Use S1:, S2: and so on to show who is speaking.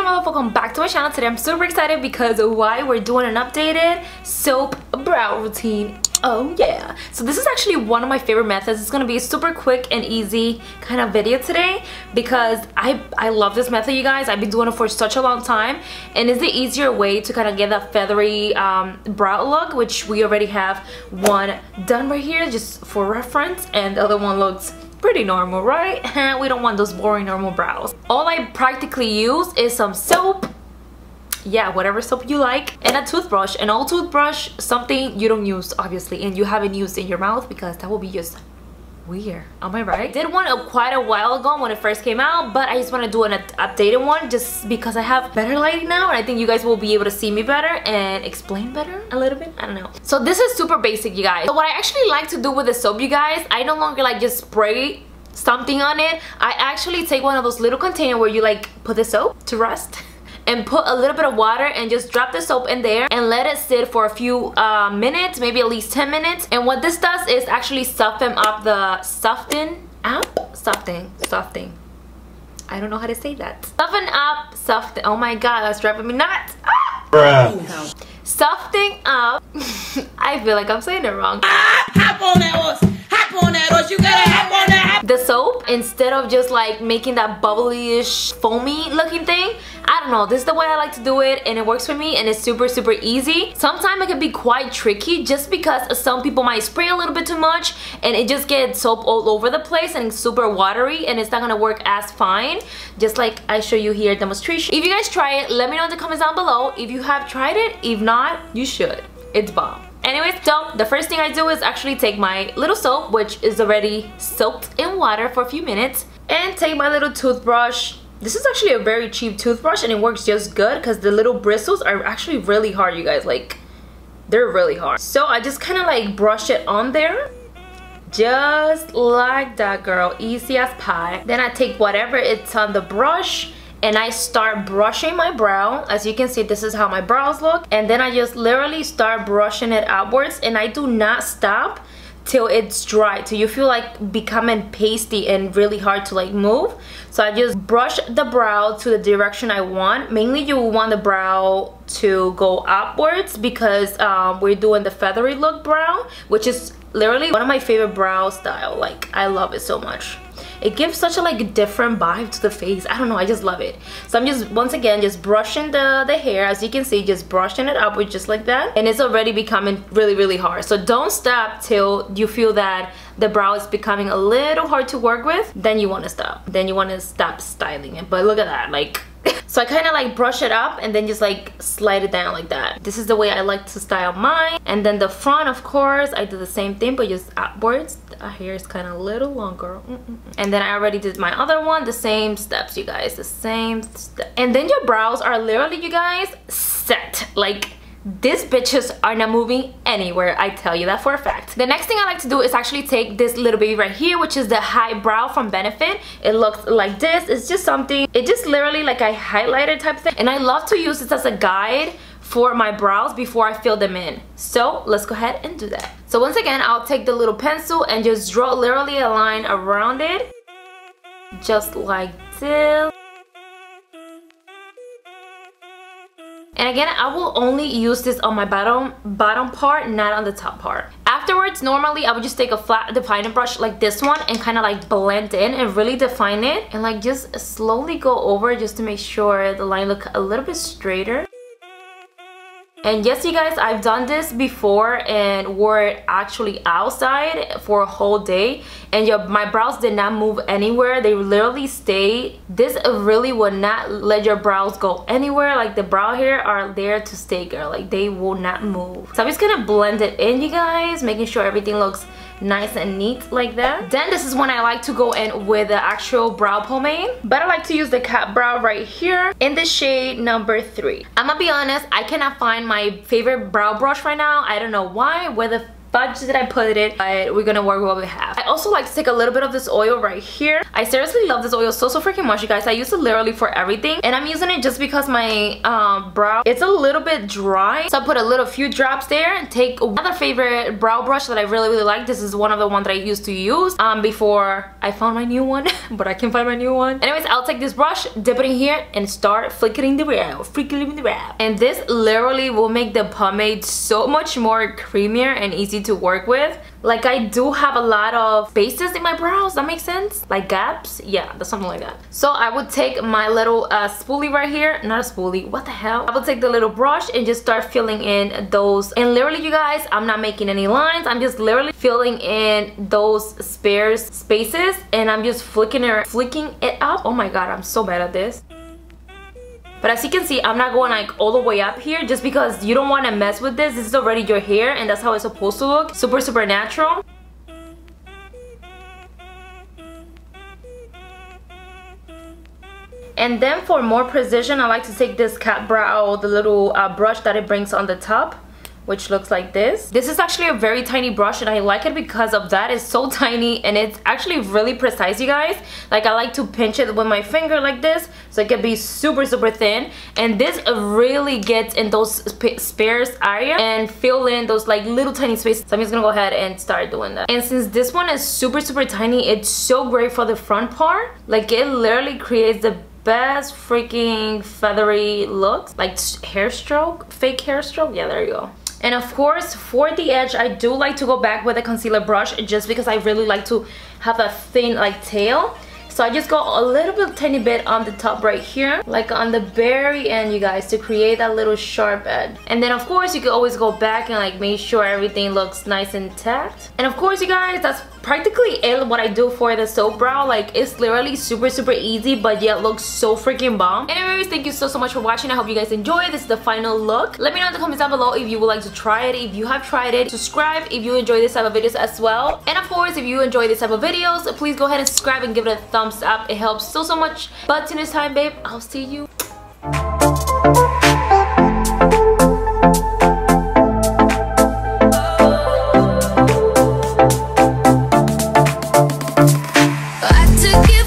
S1: my love, welcome back to my channel. Today I'm super excited because why? We're doing an updated soap brow routine. Oh yeah. So this is actually one of my favorite methods. It's gonna be a super quick and easy kind of video today because I love this method, you guys. I've been doing it for such a long time, and it's the easier way to kind of get that feathery brow look, which we already have one done right here just for reference, and the other one looks pretty normal, right? We don't want those boring normal brows. All I practically use is some soap, yeah, whatever soap you like, and a toothbrush. An old toothbrush, something you don't use obviously and you haven't used in your mouth because that will be just weird. Am I right? I did one quite a while ago when it first came out, but I just want to do an updated one just because I have better lighting now, and I think you guys will be able to see me better and explain better a little bit. I don't know. So this is super basic, you guys. So what I actually like to do with the soap, you guys, I no longer like just spray something on it. I actually take one of those little containers where you like put the soap to rest and put a little bit of water and just drop the soap in there and let it sit for a few minutes, maybe at least 10 minutes. And what this does is actually soften up the softening. I don't know how to say that. Soften. Oh my god, that's driving me nuts. Ah! Softening up. I feel like I'm saying it wrong.
S2: Hop on that horse. Hop on that horse. You gotta hop on that.
S1: The soap, instead of just like making that bubbly-ish, foamy looking thing, I don't know, this is the way I like to do it, and it works for me, and it's super easy. Sometimes it can be quite tricky just because some people might spray a little bit too much and it just gets soap all over the place and it's super watery and it's not gonna work as fine, just like I show you here demonstration. If you guys try it, let me know in the comments down below if you have tried it. If not, you should. It's bomb. Anyways, so the first thing I do is actually take my little soap, which is already soaked in water for a few minutes, and take my little toothbrush. This is actually a very cheap toothbrush and it works just good because the little bristles are actually really hard, you guys. Like, they're really hard. So I just kind of like brush it on there. Just like that, girl. Easy as pie. Then I take whatever it's on the brush and I start brushing my brow. As you can see, this is how my brows look. And then I just literally start brushing it upwards, and I do not stop till it's dry, till you feel like becoming pasty and really hard to like move. So I just brush the brow to the direction I want. Mainly you want the brow to go upwards because we're doing the feathery look brow, which is literally one of my favorite brow style. Like, I love it so much. It gives such a like different vibe to the face. I don't know, I just love it. So I'm just, once again, just brushing the hair. As you can see, just brushing it upward just like that. And it's already becoming really hard. So don't stop till you feel that the brow is becoming a little hard to work with. Then you want to stop. Then you want to stop styling it. But look at that, like... So I kind of like brush it up and then just like slide it down like that. This is the way I like to style mine. And then the front, of course, I do the same thing but just upwards. The hair is kind of a little longer. And then I already did my other one. The same steps, you guys. The same step. And then your brows are literally, you guys, set. Like, these bitches are not moving anywhere, I tell you that for a fact. The next thing I like to do is actually take this little baby right here, which is the High Brow from Benefit. It looks like this. It's just something, it just literally like a highlighter type thing, and I love to use this as a guide for my brows before I fill them in. So let's go ahead and do that. So once again, I'll take the little pencil and just draw literally a line around it, just like this. And again, I will only use this on my bottom part, not on the top part. Afterwards, normally I would just take a flat defining brush like this one and kind of like blend in and really define it, and like just slowly go over just to make sure the line look a little bit straighter. And yes, you guys, I've done this before and wore actually outside for a whole day, and my brows did not move anywhere. They literally stayed. This really would not let your brows go anywhere. Like, the brow hair are there to stay, girl. Like, they will not move. So I'm just gonna blend it in, you guys, making sure everything looks nice and neat like that. Then this is when I like to go in with the actual brow pomade, but I like to use the Cat Brow right here in the shade number 3. I'm gonna be honest, I cannot find my favorite brow brush right now. I don't know why. Where the budget I put it, but we're gonna work with what we have. I also like to take a little bit of this oil right here. I seriously love this oil so freaking much, you guys. I use it literally for everything, and I'm using it just because my brow, it's a little bit dry, so I put a few drops there. And take another favorite brow brush that I really like. This is one of the ones that I used to use before I found my new one, but I can't find my new one. Anyways, I'll take this brush, dip it in here, and start flickering the brow, and this literally will make the pomade so much more creamier and easy to work with. Like, I do have a lot of spaces in my brows, that makes sense, like gaps. Yeah, that's something like that. So I would take my little spoolie right here, not a spoolie, what the hell. I would take the little brush and just start filling in those, and literally, you guys, I'm not making any lines. I'm just literally filling in those spaces, and I'm just flicking it up. Oh my god, I'm so bad at this. But as you can see, I'm not going like all the way up here, just because you don't want to mess with this. This is already your hair, and that's how it's supposed to look. Super natural. And then for more precision, I like to take this cat brow, the little brush that it brings on the top, which looks like this. This is actually a very tiny brush, and I like it because of that. It's so tiny, and it's actually really precise, you guys. Like, I like to pinch it with my finger like this, so it can be super thin. And this really gets in those sparse area and fill in those like little tiny spaces. So I'm just gonna go ahead and start doing that. And since this one is super tiny, it's so great for the front part. Like, it literally creates the best freaking feathery looks, like hair stroke, fake hair stroke. Yeah, there you go. And of course, for the edge, I do like to go back with a concealer brush, just because I really like to have a thin like tail. So I just go a little bit, tiny bit on the top right here, like on the very end, you guys, to create that little sharp edge. And then of course, you can always go back and like make sure everything looks nice and intact. And of course, you guys, that's practically it, what I do for the soap brow. Like, it's literally super easy, but yet looks so freaking bomb. Anyways, thank you so much for watching. I hope you guys enjoyed. This is the final look. Let me know in the comments down below if you would like to try it. If you have tried it, subscribe if you enjoy this type of videos as well. And of course, if you enjoy this type of videos, please go ahead and subscribe and give it a thumbs up. It helps so much. But till next time, babe, I'll see you. I took it